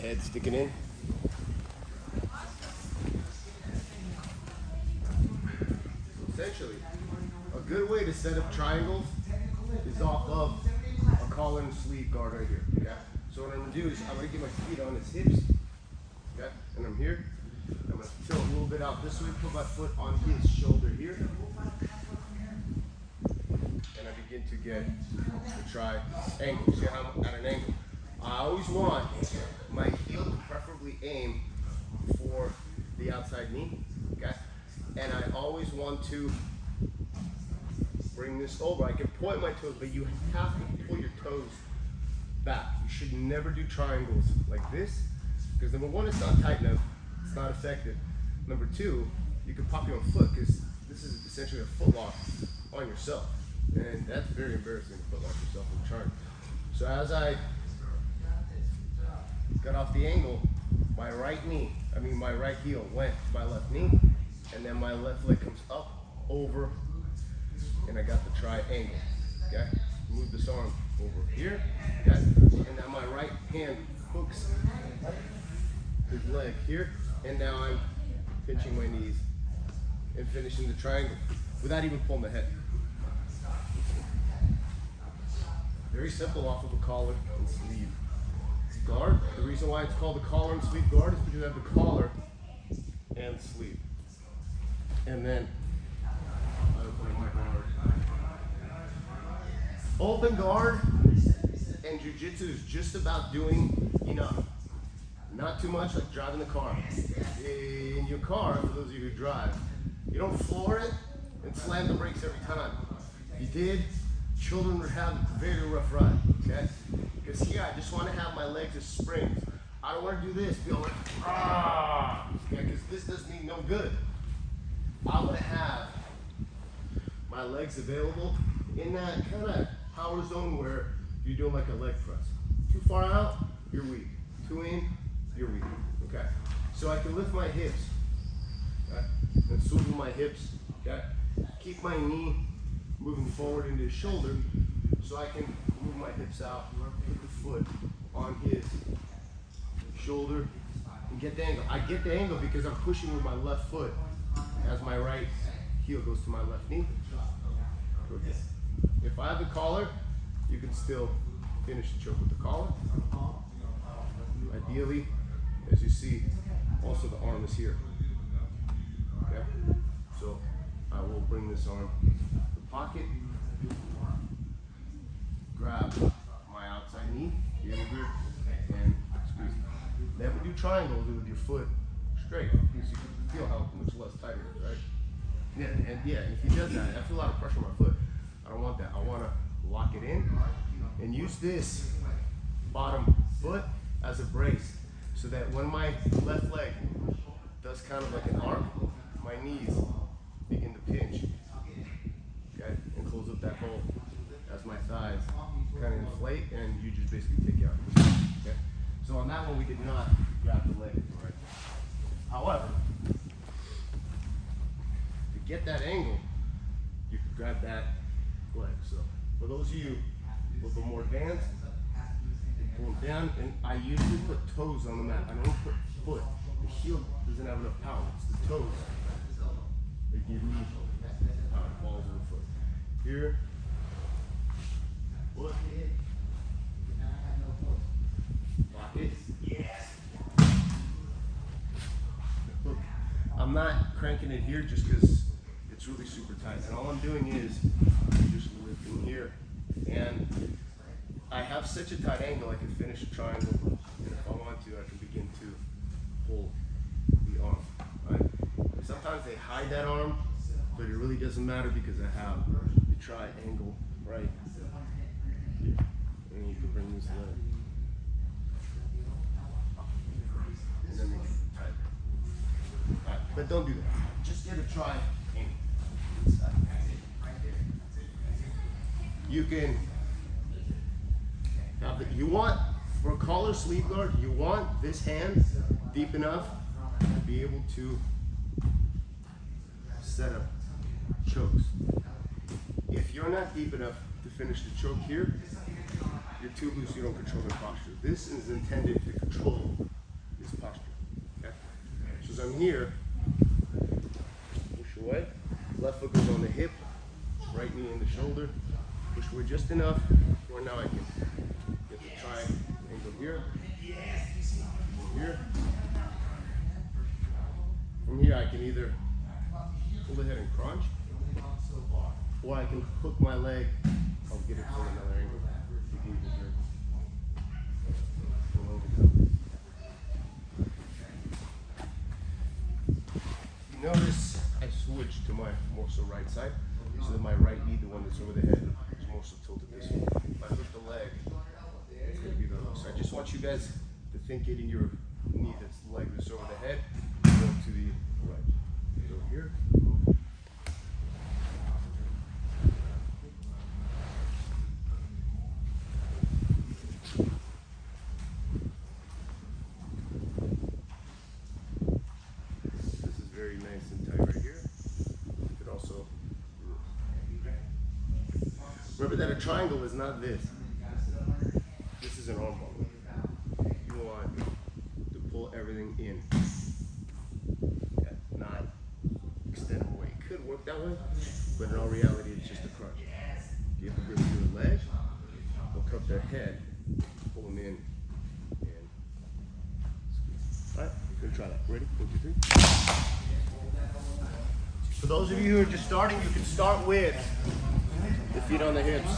Head sticking in. Essentially, a good way to set up triangles is off of a collar and sleeve guard right here. Okay? So what I'm gonna do is I'm gonna get my feet on his hips. Okay? And I'm here. I'm gonna tilt a little bit out this way, put my foot on his shoulder here. And I begin to get the triangle. See how I'm at an angle. I always want my heel to preferably aim for the outside knee, okay? And I always want to bring this over. I can point my toes, but you have to pull your toes back. You should never do triangles like this, because number one, it's not tight enough, it's not effective. Number two, you can pop your own foot, because this is essentially a foot lock on yourself. And that's very embarrassing to foot lock yourself in triangle. So as I got off the angle, my right heel went to my left knee, and then my left leg comes up, over, and I got the triangle, okay? Move this arm over here, okay? And now my right hand hooks his leg here, and now I'm pinching my knees and finishing the triangle without even pulling the head. Very simple off of a collar and sleeve guard. The reason why it's called the collar and sleeve guard is because you have the collar and sleeve. And then I open my guard. Open guard and jiu-jitsu is just about doing enough. Not too much like driving the car. In your car, for those of you who drive, you don't floor it and slam the brakes every time. If you did, children would have a very rough ride, okay? Because here I just want to have my legs as springs. I don't want to do this, be all like, okay, because this does me no good. I want to have my legs available in that kind of power zone where you're doing like a leg press. Too far out, you're weak. Too in, you're weak, okay? So I can lift my hips, okay? And swivel my hips, okay? Keep my knee moving forward into his shoulder so I can move my hips out, put the foot on his shoulder, and get the angle. I get the angle because I'm pushing with my left foot as my right heel goes to my left knee. Okay. If I have the collar, you can still finish the choke with the collar. Ideally, as you see, also the arm is here. Okay? So I will bring this arm to the pocket, grab my outside knee, here the grip, and squeeze. Never do triangles with your foot straight, because you can feel how much less tight it is, right? Yeah, and if he does that, I feel a lot of pressure on my foot. I don't want that. I want to lock it in and use this bottom foot as a brace, so that when my left leg does kind of like an arc, my knees begin to pinch, okay, and close up that hole as my thighs kind of inflate, and you just basically take out. Okay, so on that one we did not grab the leg, right? However, to get that angle, you can grab that leg. So for those of you a little bit more advanced, you pull them down, and I usually put toes on the mat. I don't put foot. The heel doesn't have enough power. It's the toes that give me power. Balls of the foot. Here. Foot. Lock it. Yes. Look, I'm not cranking it here just because it's really super tight. And all I'm doing is just lifting here. And I have such a tight angle I can finish a triangle. And if I want to, I can begin to pull the arm. Right? And sometimes they hide that arm, but it really doesn't matter because I have the triangle right here. And you can bring this leg. And then make it tight. Alright, but don't do that. Just get a triangle. You can have you want, for a collar sleeve guard, you want this hand deep enough to be able to set up chokes. If you're not deep enough to finish the choke here, you're too loose, you don't control the posture. This is intended to control So I'm here, push away, left foot goes on the hip, right knee in the shoulder, push away just enough where now I can get the triangle here, here. From here I can either pull ahead and crunch, or I can hook my leg. I'll get it from another angle. You notice I switched to my more so right side, so that my right knee, the one that's over the head, is more so tilted this way. If I hook the leg, it's going to be the other side. I just want you guys to think it in your knee, that's the leg that's over the head, go to the right. So here. Very nice and tight right here. You could also remember that a triangle is not this. This is an arm ball. You want to pull everything in. Yeah, not extend away. It could work that way, but in all reality, it's just a crunch. You have to grip your leg, hook up their head, pull them in, and squeeze. All right, we're gonna try that. Ready? 1, 2, 3. For those of you who are just starting, you can start with the feet on the hips.